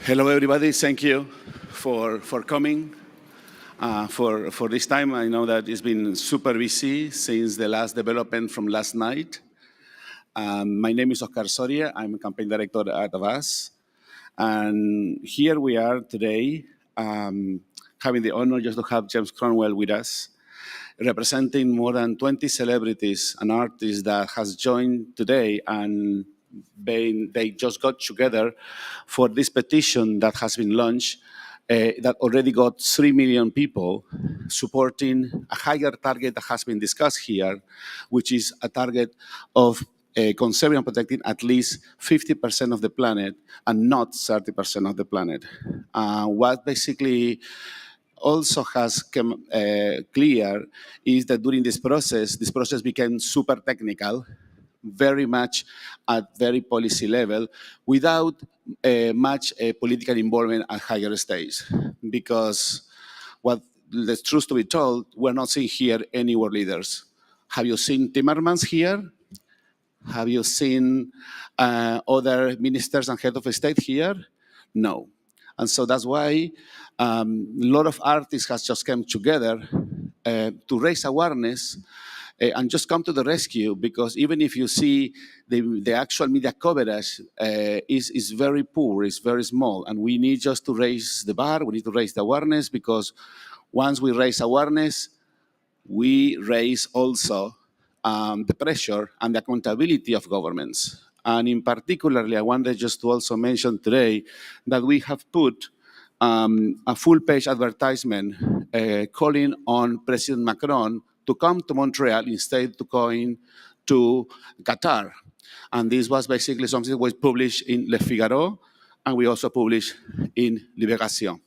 Hello, everybody. Thank you for coming. For this time, I know that it's been super busy since the last development from last night. My name is Oscar Soria. I'm a campaign director at Avaaz. And here we are today, having the honor just to have James Cromwell with us, representing more than 20 celebrities and artists that has joined today, and they just got together for this petition that has been launched that already got 3 million people supporting a higher target that has been discussed here, which is a target of conserving and protecting at least 50% of the planet and not 30% of the planet. What basically also has come clear is that during this process became super technical, very much at very policy level, without much political involvement at higher stage. Because what the truth to be told, we're not seeing here any world leaders. Have you seen Timmermans here? Have you seen other ministers and head of state here? No. And so that's why a lot of artists has just come together to raise awareness and just come to the rescue, because even if you see the actual media coverage is very poor, it's very small, and we need just to raise the bar, we need to raise the awareness, because once we raise awareness, we raise also the pressure and the accountability of governments. And in particularly, I wanted just to also mention today that we have put a full-page advertisement calling on President Macron to come to Montreal instead of going to Qatar. And this was basically something that was published in Le Figaro, and we also published in Libération.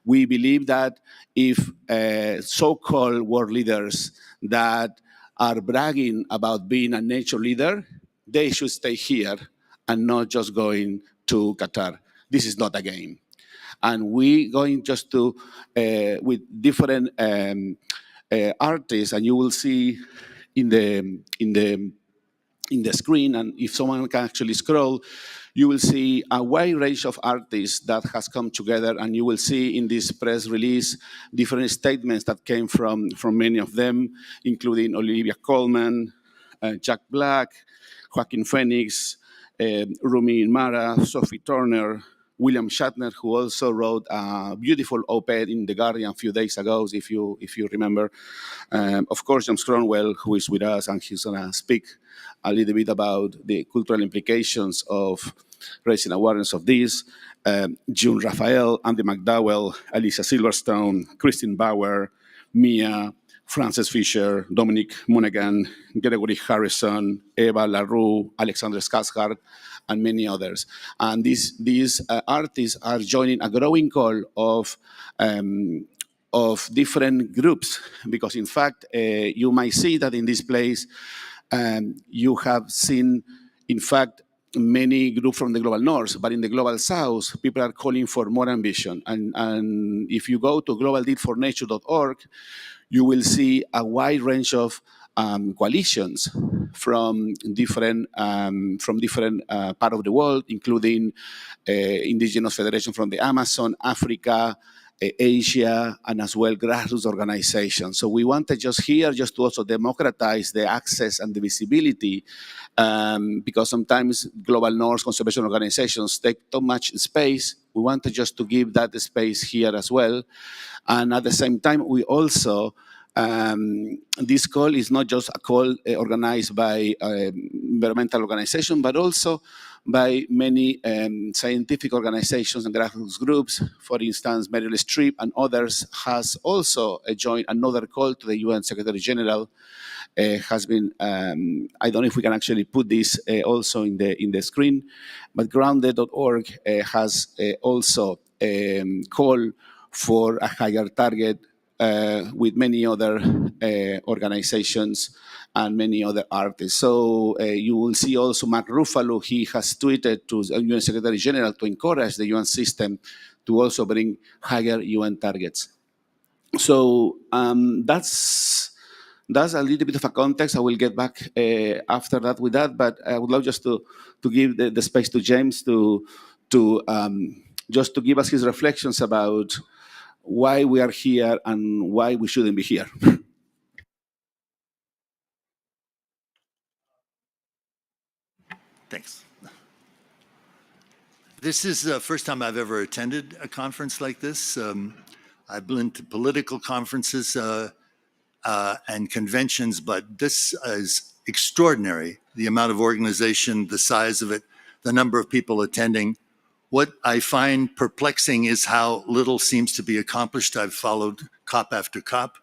We believe that if so-called world leaders that are bragging about being a nature leader, they should stay here and not just going to Qatar. This is not a game. And we going just to, with different artists, and you will see in the screen, and if someone can actually scroll, you will see a wide range of artists that has come together, and you will see in this press release different statements that came from many of them, including Olivia Colman, Jack Black, Joaquin Phoenix, Rumi Mara, Sophie Turner, William Shatner, who also wrote a beautiful op-ed in The Guardian a few days ago, if you remember. Of course, James Cromwell, who is with us, and he's going to speak a little bit about the cultural implications of raising awareness of this. June Raphael, Andy McDowell, Alicia Silverstone, Christine Bauer, Mia, Frances Fisher, Dominic Monaghan, Gregory Harrison, Eva LaRue, Alexander Skarsgård, and many others. And these artists are joining a growing call of different groups, because in fact, you might see that in this place, you have seen, in fact, many groups from the global north, but in the global south, people are calling for more ambition. And if you go to globaldealfornature.org, you will see a wide range of coalitions from different part of the world, including indigenous federation from the Amazon, Africa, Asia, and as well grassroots organizations. So we wanted just here just to also democratize the access and the visibility, because sometimes global north conservation organizations take too much space. We wanted just to give that space here as well. And at the same time, we also, this call is not just a call organized by environmental organizations, but also by many scientific organizations and grassroots groups. For instance, Meryl Streep and others has also joined another call to the UN Secretary General. Has been, I don't know if we can actually put this also in the screen, but grounded.org has also called for a higher target with many other organizations and many other artists. So you will see also Mark Ruffalo, he has tweeted to the UN Secretary General to encourage the UN system to also bring higher UN targets. So that's a little bit of a context. I will get back after that with that, but I would love just to give the space to James to just to give us his reflections about why we are here and why we shouldn't be here. Thanks. This is the first time I've ever attended a conference like this. I've been to political conferences and conventions, but this is extraordinary. The amount of organization, the size of it, the number of people attending. What I find perplexing is how little seems to be accomplished. I've followed COP after COP.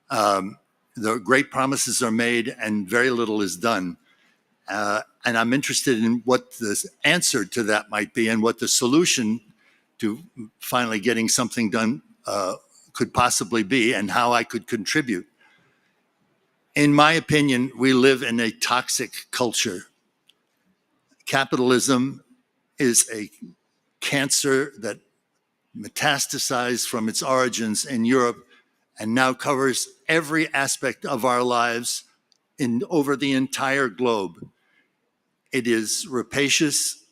The great promises are made and very little is done. And I'm interested in what the answer to that might be and what the solution to finally getting something done could possibly be and how I could contribute. In my opinion, we live in a toxic culture. Capitalism is a cancer that metastasized from its origins in Europe and now covers every aspect of our lives over the entire globe. It is rapacious,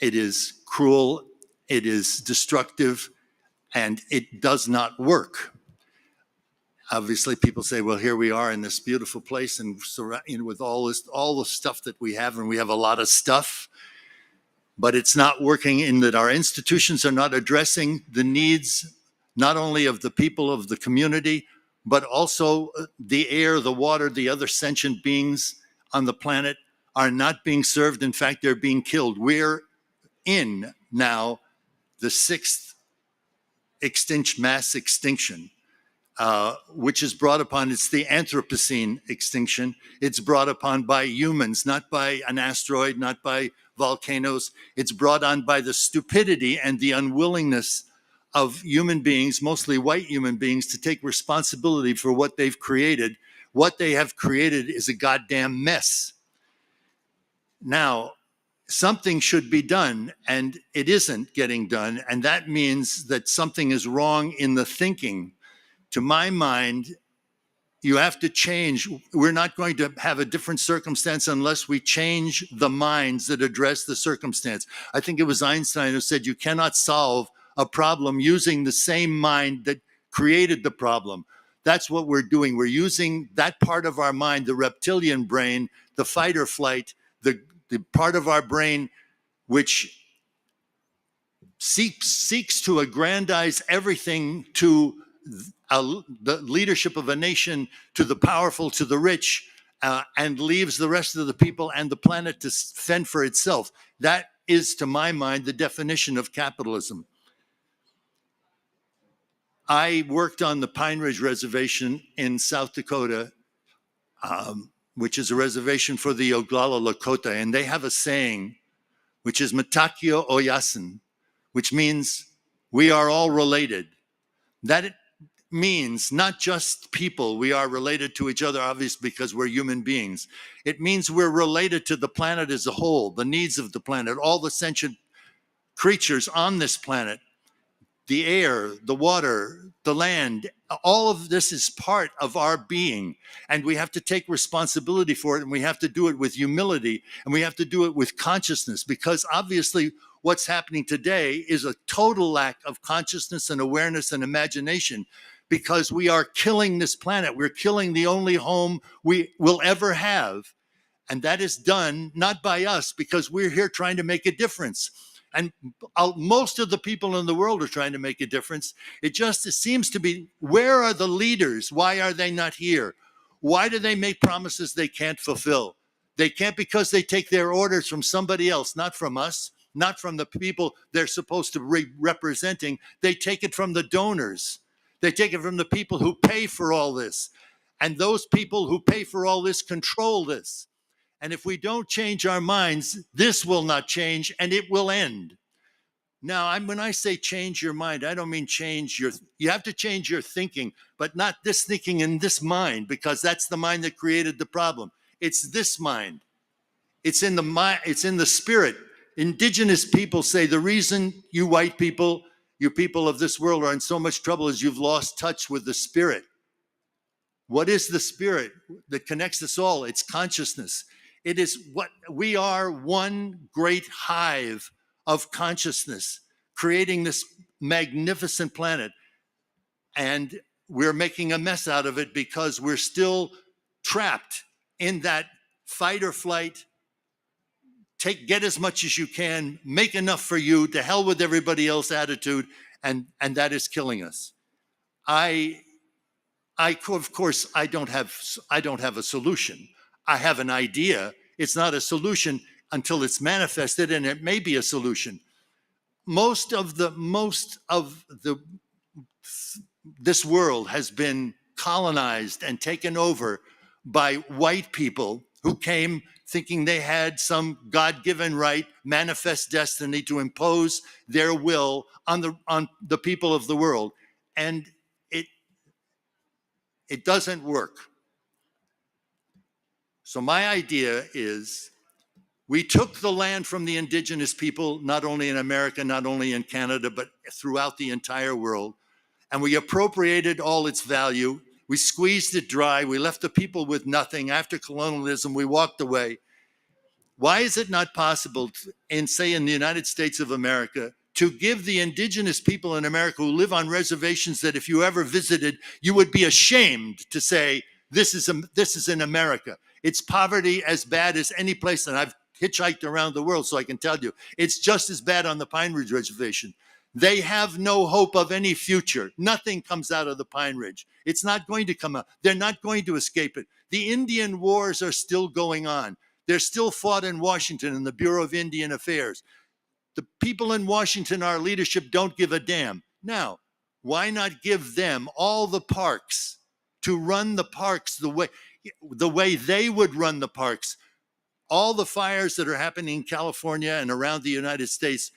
it is cruel, it is destructive, and it does not work. Obviously, people say, well, here we are in this beautiful place and with all the stuff that we have, and we have a lot of stuff, but it's not working in that our institutions are not addressing the needs, not only of the people of the community, but also the air, the water, the other sentient beings on the planet are not being served. In fact, they're being killed. We're in now the sixth mass extinction, which is brought upon, it's the Anthropocene extinction. It's brought upon by humans, not by an asteroid, not by volcanoes. It's brought on by the stupidity and the unwillingness of human beings, mostly white human beings, to take responsibility for what they've created. What they have created is a goddamn mess. Now, something should be done, and it isn't getting done, and that means that something is wrong in the thinking. To my mind, you have to change. We're not going to have a different circumstance unless we change the minds that address the circumstance. I think it was Einstein who said you cannot solve a problem using the same mind that created the problem. That's what we're doing. We're using that part of our mind, the reptilian brain, the fight or flight, the part of our brain which seeks to aggrandize everything to the leadership of a nation, to the powerful, to the rich, and leaves the rest of the people and the planet to fend for itself. That is, to my mind, the definition of capitalism. I worked on the Pine Ridge Reservation in South Dakota, which is a reservation for the Oglala Lakota, and they have a saying, which is Matakio Oyasin, which means we are all related. That means not just people, we are related to each other, obviously, because we're human beings. It means we're related to the planet as a whole, the needs of the planet, all the sentient creatures on this planet, the air, the water, the land, all of this is part of our being. And we have to take responsibility for it, and we have to do it with humility, and we have to do it with consciousness, because obviously what's happening today is a total lack of consciousness and awareness and imagination, because we are killing this planet. We're killing the only home we will ever have. And that is done not by us, because we're here trying to make a difference. And most of the people in the world are trying to make a difference. It seems to be, where are the leaders? Why are they not here? Why do they make promises they can't fulfill? They can't because they take their orders from somebody else, not from us, not from the people they're supposed to be representing. They take it from the donors. They take it from the people who pay for all this. And those people who pay for all this control this. And if we don't change our minds, this will not change, and it will end. Now, when I say change your mind, I don't mean you have to change your thinking, but not this thinking in this mind, because that's the mind that created the problem. It's this mind. It's in the mind, it's in the spirit. Indigenous people say the reason you white people, you people of this world are in so much trouble is you've lost touch with the spirit. What is the spirit that connects us all? It's consciousness. It is what we are, one great hive of consciousness creating this magnificent planet. And we're making a mess out of it because we're still trapped in that fight or flight, get as much as you can, make enough for you, to hell with everybody else attitude, and that is killing us. Of course, I don't have a solution. I have an idea. It's not a solution until it's manifested, and it may be a solution. Most of this world has been colonized and taken over by white people who came thinking they had some God-given right, manifest destiny to impose their will on the people of the world. And it doesn't work. So my idea is, we took the land from the indigenous people, not only in America, not only in Canada, but throughout the entire world, and we appropriated all its value. We squeezed it dry. We left the people with nothing. After colonialism, we walked away. Why is it not possible, in the United States of America, to give the indigenous people in America who live on reservations that if you ever visited, you would be ashamed to say, this is in America. It's poverty as bad as any place, and I've hitchhiked around the world, so I can tell you, it's just as bad on the Pine Ridge Reservation. They have no hope of any future. Nothing comes out of the Pine Ridge. It's not going to come out. They're not going to escape it. The Indian wars are still going on. They're still fought in Washington in the Bureau of Indian Affairs. The people in Washington, our leadership, don't give a damn. Now, why not give them all the parks to run the parks the way they would run the parks? All the fires that are happening in California and around the United States,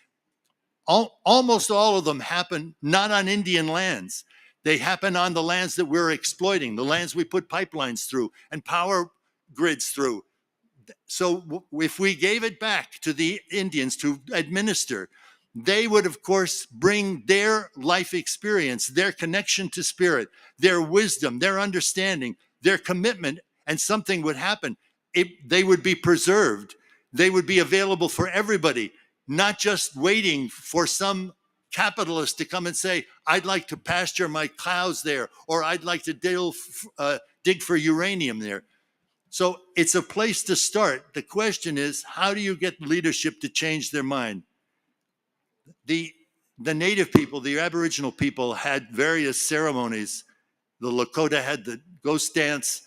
almost all of them happen not on Indian lands. They happen on the lands that we're exploiting, the lands we put pipelines through and power grids through. So if we gave it back to the Indians to administer, they would, of course, bring their life experience, their connection to spirit, their wisdom, their understanding, their commitment, and something would happen. They would be preserved. They would be available for everybody, not just waiting for some capitalist to come and say, I'd like to pasture my cows there, or I'd like to dig for uranium there. So it's a place to start. The question is, how do you get leadership to change their mind? The native people, the Aboriginal people, had various ceremonies. The Lakota had the ghost dance,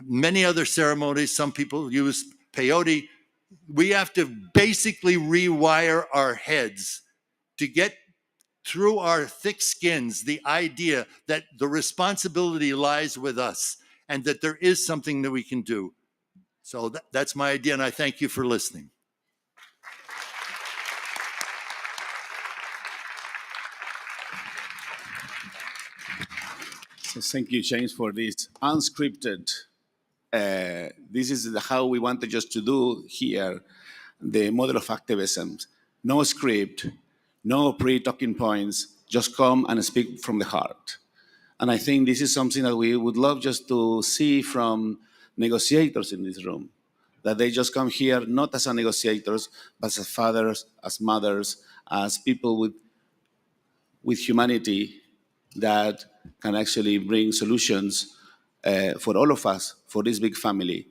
many other ceremonies. Some people use peyote. We have to basically rewire our heads to get through our thick skins the idea that the responsibility lies with us and that there is something that we can do. So that's my idea, and I thank you for listening. So thank you, James, for this unscripted. This is how we wanted just to do here, the model of activism. No script, no pre-talking points, just come and speak from the heart. And I think this is something that we would love just to see from negotiators in this room, that they just come here not as negotiators, but as fathers, as mothers, as people with humanity that can actually bring solutions for all of us, for this big family,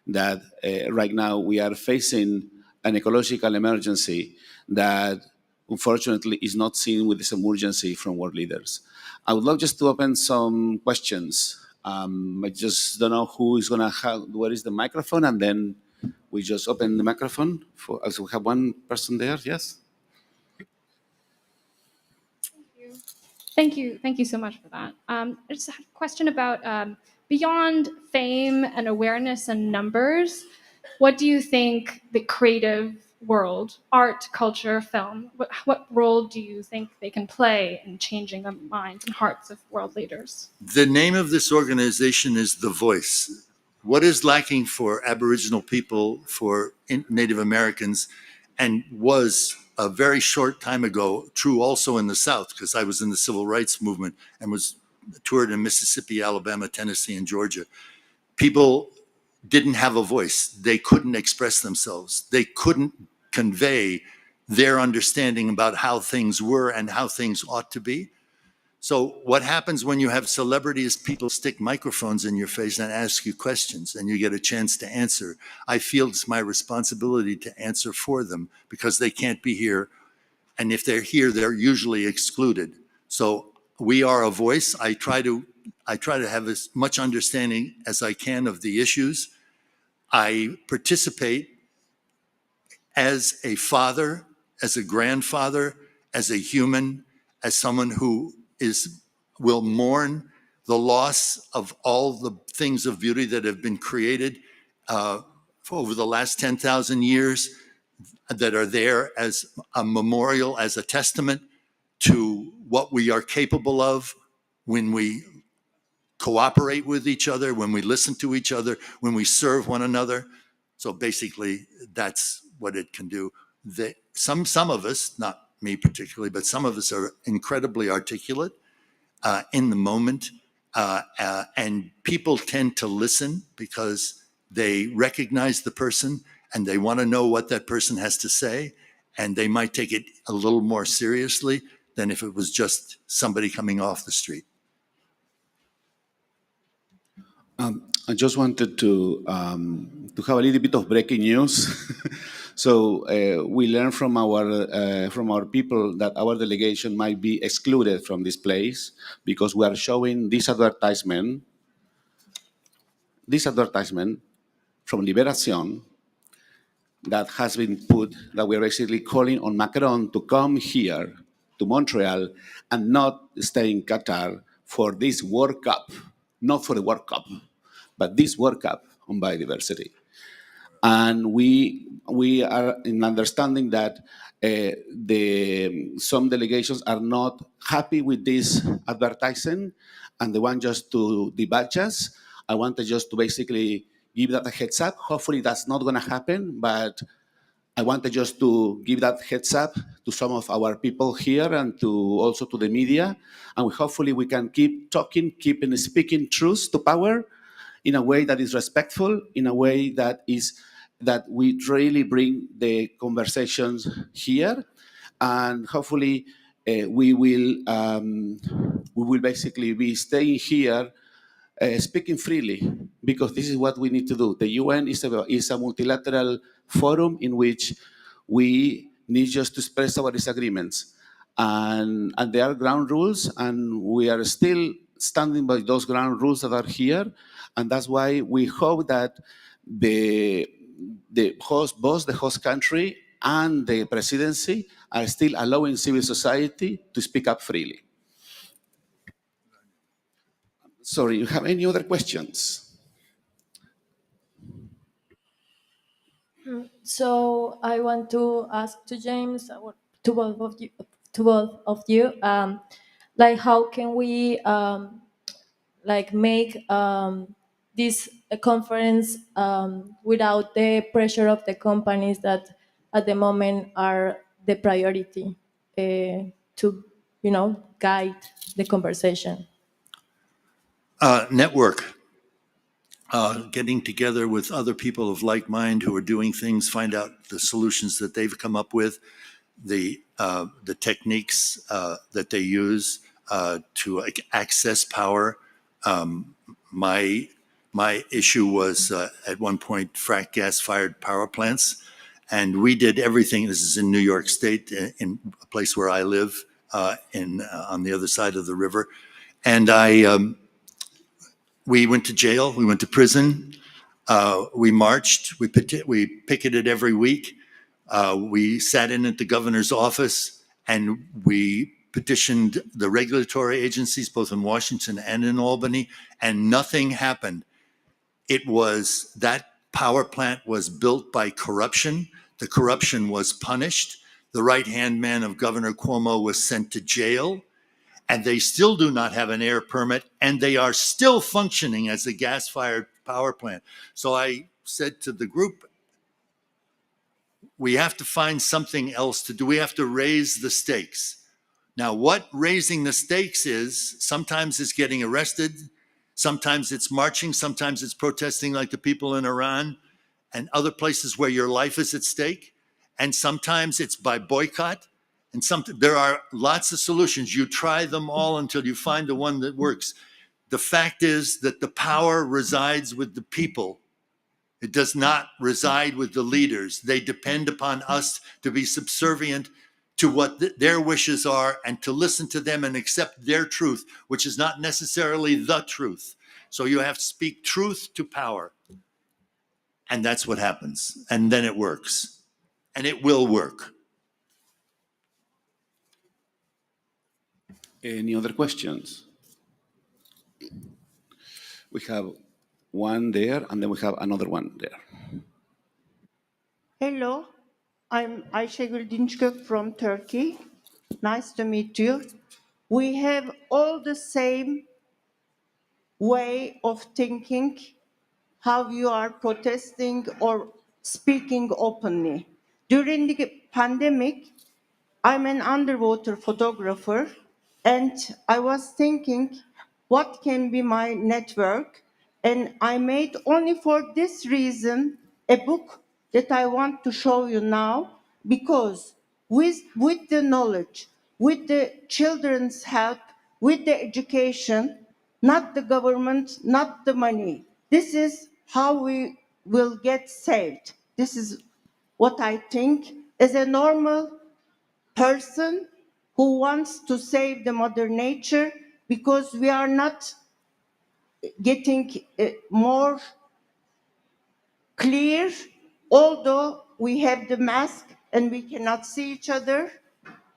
that right now we are facing an ecological emergency that unfortunately is not seen with this emergency from world leaders. I would love just to open some questions. I just don't know who is gonna have, where is the microphone? And then we just open the microphone for, as we have one person there, yes? Thank you so much for that. I just had a question about beyond fame and awareness and numbers, what do you think the creative world, art, culture, film, what role do you think they can play in changing the minds and hearts of world leaders? The name of this organization is The Voice. What is lacking for Aboriginal people, for Native Americans, and was a very short time ago true also in the South, because I was in the civil rights movement and was toured in Mississippi, Alabama, Tennessee, and Georgia. People didn't have a voice. They couldn't express themselves. They couldn't convey their understanding about how things were and how things ought to be. So what happens when you have celebrities, people stick microphones in your face and ask you questions and you get a chance to answer. I feel it's my responsibility to answer for them because they can't be here. And if they're here, they're usually excluded. So we are a voice. I try to have as much understanding as I can of the issues. I participate as a father, as a grandfather, as a human, as someone who will mourn the loss of all the things of beauty that have been created for over the last 10,000 years, that are there as a memorial, as a testament to what we are capable of when we cooperate with each other, when we listen to each other, when we serve one another. So basically, that's what it can do. Some of us, not me particularly, but some of us are incredibly articulate in the moment, and people tend to listen because they recognize the person and they want to know what that person has to say, and they might take it a little more seriously than if it was just somebody coming off the street. I just wanted to have a little bit of breaking news. So we learned from our people that our delegation might be excluded from this place because we are showing this advertisement from Liberación that has been put, that we're basically calling on Macron to come here to Montreal and not stay in Qatar for this World Cup, not for the World Cup, but this World Cup on biodiversity. And we are in understanding that some delegations are not happy with this advertising and they want just to debate us. I wanted just to basically give that a heads up. Hopefully that's not going to happen, but I wanted just to give that heads up to some of our people here and also to the media. And hopefully we can keep talking, keep speaking truth to power in a way that is respectful, in a way that we really bring the conversations here, and hopefully we will basically be staying here, speaking freely, because this is what we need to do. The UN is a multilateral forum in which we need just to express our disagreements, and there are ground rules, and we are still standing by those ground rules that are here, and that's why we hope that both the host country and the presidency are still allowing civil society to speak up freely. Sorry, you have any other questions? So I want to ask to James, or to both of you, like how can we like make this conference without the pressure of the companies that at the moment are the priority to, guide the conversation? Network. Getting together with other people of like mind who are doing things, find out the solutions that they've come up with, the techniques that they use to access power. My issue was at one point frack gas-fired power plants, and we did everything. This is in New York State, in a place where I live, on the other side of the river, and we went to jail, we went to prison, we marched, we picketed every week, we sat in at the governor's office, and we petitioned the regulatory agencies, both in Washington and in Albany, and nothing happened. That power plant was built by corruption. The corruption was punished. The right-hand man of Governor Cuomo was sent to jail, and they still do not have an air permit, and they are still functioning as a gas-fired power plant. So I said to the group, we have to find something else to do. We have to raise the stakes. Now, what raising the stakes is, sometimes it's getting arrested, sometimes it's marching, sometimes it's protesting like the people in Iran and other places where your life is at stake. And sometimes it's by boycott. And there are lots of solutions. You try them all until you find the one that works. The fact is that the power resides with the people. It does not reside with the leaders. They depend upon us to be subservient to what their wishes are and to listen to them and accept their truth, which is not necessarily the truth. So you have to speak truth to power. And that's what happens. And then it works. And it will work. Any other questions? We have one there, and then we have another one there. Hello, I'm Ayşegül Dinçgök from Turkey. Nice to meet you. We have all the same way of thinking, how you are protesting or speaking openly. During the pandemic, I'm an underwater photographer, and I was thinking, what can be my network? And I made only for this reason a book that I want to show you now, because with the knowledge, with the children's help, with the education, not the government, not the money, this is how we will get saved. This is what I think as a normal person who wants to save the mother nature, because we are not getting more clear, although we have the mask and we cannot see each other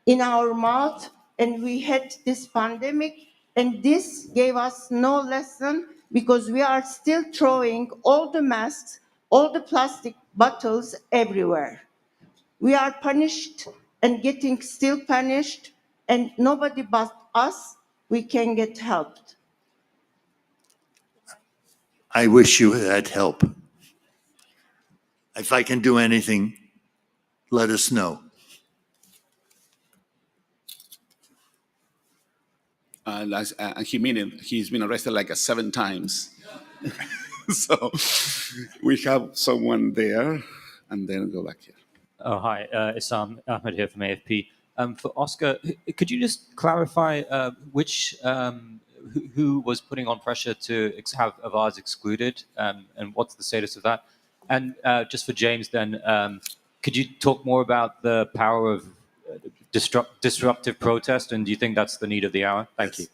in our mouth, and we had this pandemic, and this gave us no lesson, because we are still throwing all the masks, all the plastic bottles everywhere. We are punished and getting still punished, and nobody but us, we can get helped. I wish you had help. If I can do anything, let us know. He mean it. He's been arrested like 7 times. So we have someone there, and then go back here. Oh, hi. Issam Ahmed here from AFP. For Oscar, could you just clarify who was putting on pressure to have Avaaz excluded, and what's the status of that? And just for James, then, could you talk more about the power of disruptive protest, and do you think that's the need of the hour? Thank you.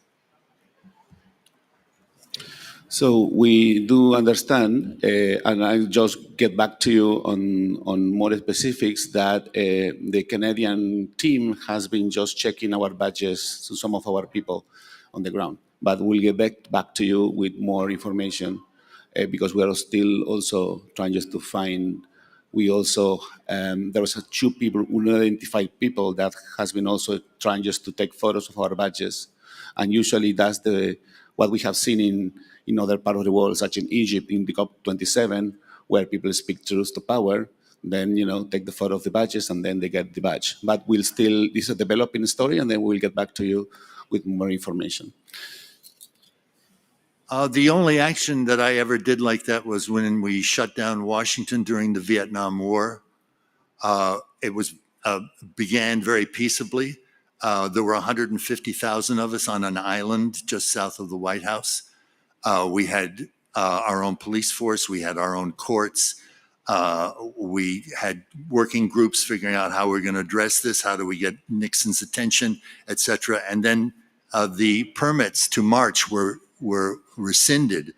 So we do understand, and I'll just get back to you on more specifics, that the Canadian team has been just checking our badges to some of our people on the ground. But we'll get back to you with more information, because we are still also trying just to find. We also, there was 2 people, unidentified people that has been also trying just to take photos of our badges. And usually that's what we have seen in other parts of the world, such in Egypt, in the COP27, where people speak truth to power, then, take the photo of the badges, and then they get the badge. But this is a developing story, and then we'll get back to you with more information. The only action that I ever did like that was when we shut down Washington during the Vietnam War. It began very peaceably. There were 150,000 of us on an island just south of the White House. We had our own police force. We had our own courts. We had working groups figuring out how we're going to address this. How do we get Nixon's attention, et cetera. And then the permits to march were rescinded,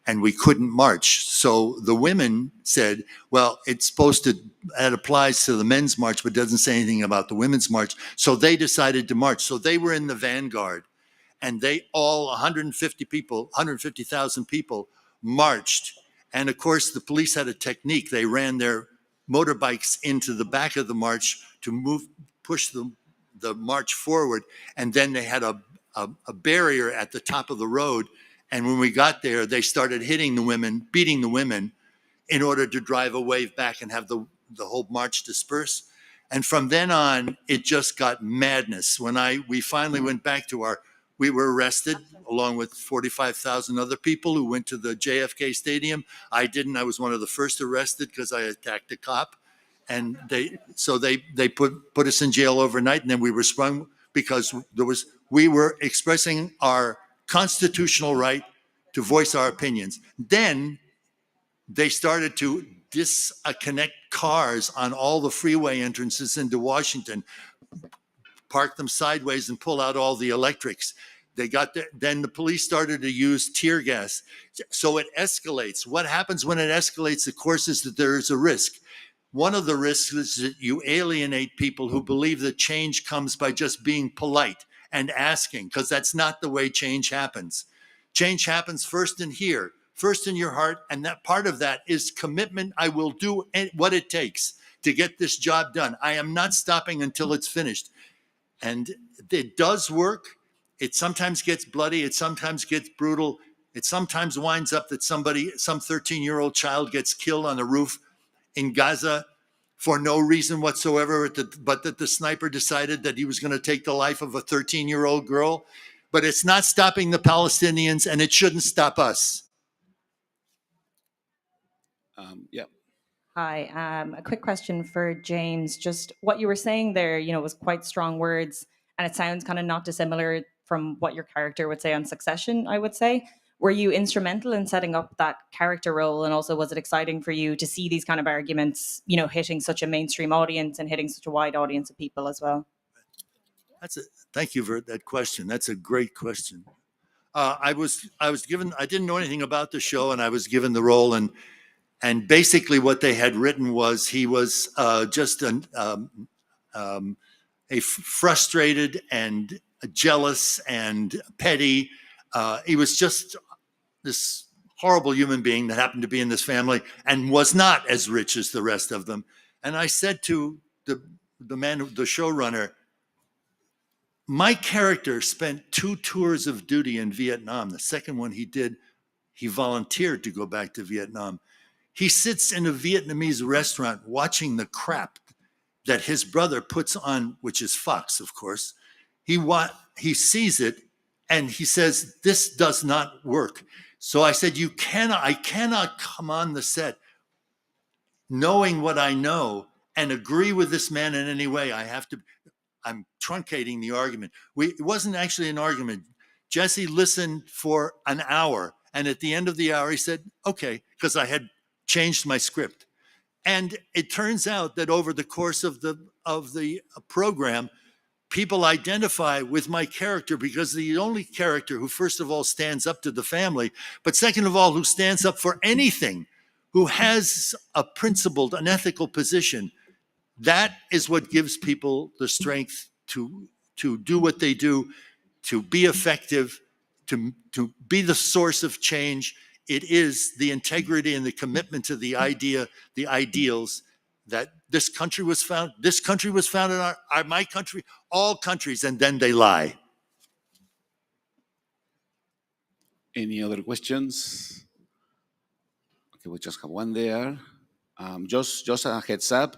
and we couldn't march. So the women said, well, that applies to the men's march, but doesn't say anything about the women's march. So they decided to march. So they were in the vanguard, and they all 150,000 people marched. And of course, the police had a technique. They ran their motorbikes into the back of the march to push the march forward. And then they had a barrier at the top of the road. And when we got there, they started hitting the women, beating the women, in order to drive a wave back and have the whole march disperse. And from then on, it just got madness. When we finally went back to we were arrested along with 45,000 other people who went to the JFK Stadium. I didn't. I was one of the first arrested because I attacked a cop. and they put us in jail overnight, and then we were sprung because we were expressing our constitutional right to voice our opinions. Then they started to disconnect cars on all the freeway entrances into Washington, park them sideways and pull out all the electrics. Then the police started to use tear gas. So it escalates. What happens when it escalates, of course, is that there is a risk. One of the risks is that you alienate people who believe that change comes by just being polite and asking, because that's not the way change happens. Change happens first in here, first in your heart, and that part of that is commitment. I will do what it takes to get this job done. I am not stopping until it's finished. And it does work. It sometimes gets bloody. It sometimes gets brutal. It sometimes winds up that some 13-year-old child gets killed on the roof in Gaza for no reason whatsoever, but that the sniper decided that he was going to take the life of a 13-year-old girl. But it's not stopping the Palestinians, and it shouldn't stop us. Yeah. Hi, a quick question for James. Just what you were saying there, was quite strong words, and it sounds kind of not dissimilar from what your character would say on Succession, I would say. Were you instrumental in setting up that character role, and also was it exciting for you to see these kind of arguments, hitting such a mainstream audience and hitting such a wide audience of people as well? Thank you for that question. That's a great question. I didn't know anything about the show, and I was given the role, and basically what they had written was he was just a frustrated and jealous and petty. He was just this horrible human being that happened to be in this family and was not as rich as the rest of them. And I said to the showrunner, my character spent 2 tours of duty in Vietnam. The second one he volunteered to go back to Vietnam. He sits in a Vietnamese restaurant watching the crap that his brother puts on, which is Fox, of course. He sees it and he says, this does not work. So I said, I cannot come on the set knowing what I know and agree with this man in any way. I'm truncating the argument. It wasn't actually an argument. Jesse listened for an hour. And at the end of the hour, he said, okay, because I had changed my script. And it turns out that over the course of the program, people identify with my character because the only character who, first of all, stands up to the family, but second of all, who stands up for anything, who has a principled, an ethical position. That is what gives people the strength to do what they do, to be effective, to be the source of change. It is the integrity and the commitment to the idea, the ideals that this country was founded. This country was founded on my country, all countries, and then they lie. Any other questions? Okay, we just have one there. Just a heads up.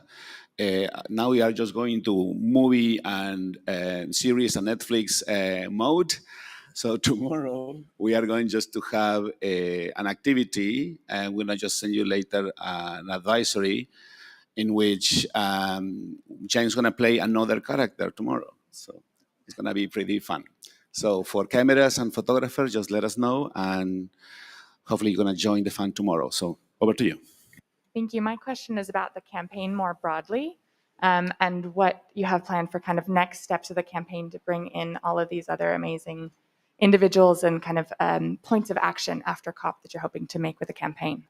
Now we are just going to movie and series and Netflix mode. So tomorrow we are going just to have an activity, and we're gonna just send you later an advisory in which James gonna play another character tomorrow. So it's gonna be pretty fun. So for cameras and photographers, just let us know, and hopefully you're gonna join the fun tomorrow. So over to you. Thank you. My question is about the campaign more broadly, and what you have planned for kind of next steps of the campaign to bring in all of these other amazing individuals and kind of points of action after COP that you're hoping to make with the campaign.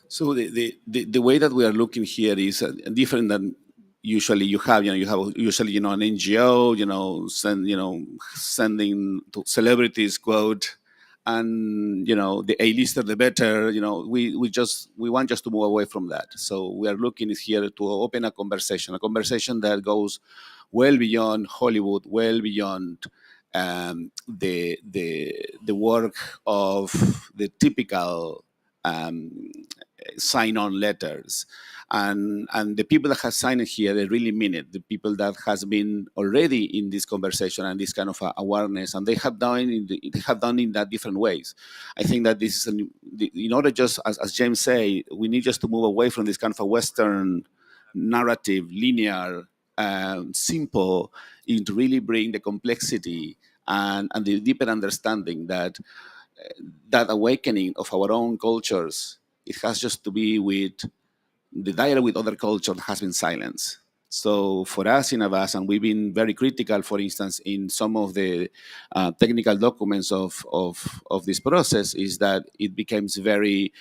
So the way that we are looking here is different than usually you have. You have usually an NGO, sending to celebrities quote, and the A-lister the better. We want just to move away from that. So we are looking here to open a conversation that goes well beyond Hollywood, well beyond the work of the typical sign-on letters. And the people that have signed it here, they really mean it. The people that has been already in this conversation and this kind of awareness, and they have done in that different ways. I think that this is, in order just, as James say, we need just to move away from this kind of a Western narrative, linear, simple, to really bring the complexity and the deeper understanding that that awakening of our own cultures, it has just to be with the dialogue with other cultures has been silenced. So for us in Avaaz, and we've been very critical, for instance, in some of the technical documents of this process, is that it becomes very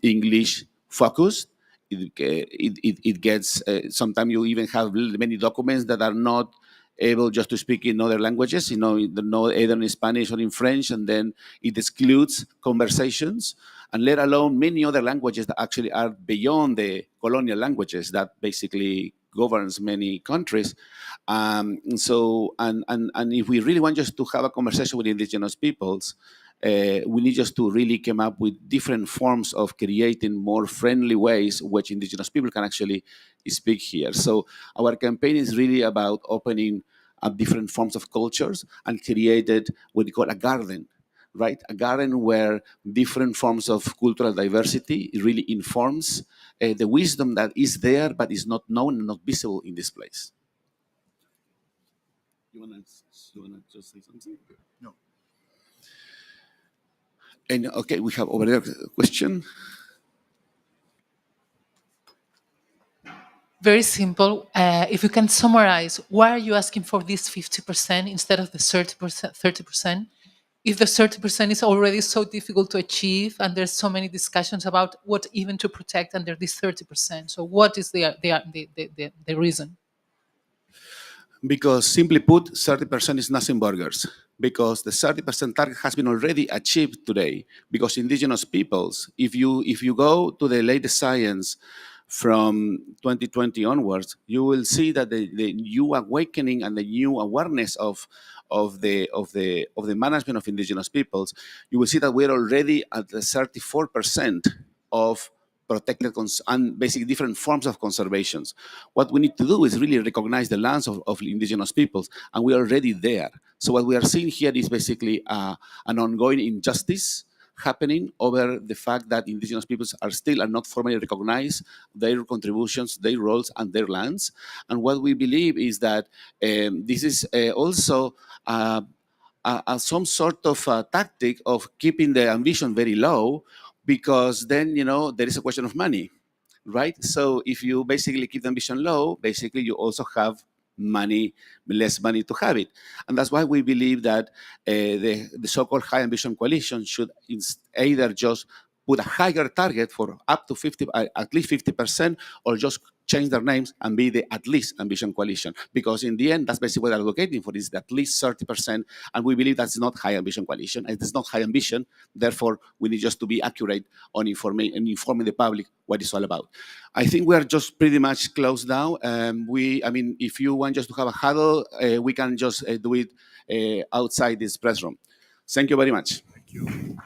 English focused. It gets, sometimes you even have many documents that are not able just to speak in other languages, either in Spanish or in French, and then it excludes conversations, and let alone many other languages that actually are beyond the colonial languages that basically governs many countries. So if we really want just to have a conversation with indigenous peoples, we need just to really come up with different forms of creating more friendly ways which indigenous people can actually speak here. So our campaign is really about opening up different forms of cultures and created what we call a garden, right? A garden where different forms of cultural diversity really informs the wisdom that is there but is not known and not visible in this place. You want to just say something? No. And okay, we have over there a question. Very simple. If you can summarize, why are you asking for this 50% instead of the 30%? If the 30% is already so difficult to achieve, and there's so many discussions about what even to protect under this 30%. So what is the reason? Because simply put, 30% is nothing burgers. Because the 30% target has been already achieved today. Because indigenous peoples, if you go to the latest science from 2020 onwards, you will see that the new awakening and the new awareness of the management of indigenous peoples, you will see that we're already at the 34% of protected and basically different forms of conservations. What we need to do is really recognize the lands of indigenous peoples, and we're already there. So what we are seeing here is basically an ongoing injustice happening over the fact that indigenous peoples are not formally recognized, their contributions, their roles, and their lands. And what we believe is that this is also some sort of tactic of keeping the ambition very low, because then, there is a question of money, right? So if you basically keep the ambition low, basically you also have less money to have it. And that's why we believe that the so-called high ambition coalition should either just put a higher target for up to at least 50%, or just change their names and be the at least ambition coalition. Because in the end, that's basically what they're advocating for, is at least 30%. And we believe that's not high ambition coalition. It is not high ambition. Therefore, we need just to be accurate on informing the public what it's all about. I think we are just pretty much close now. If you want just to have a huddle, we can just do it outside this press room. Thank you very much. Thank you.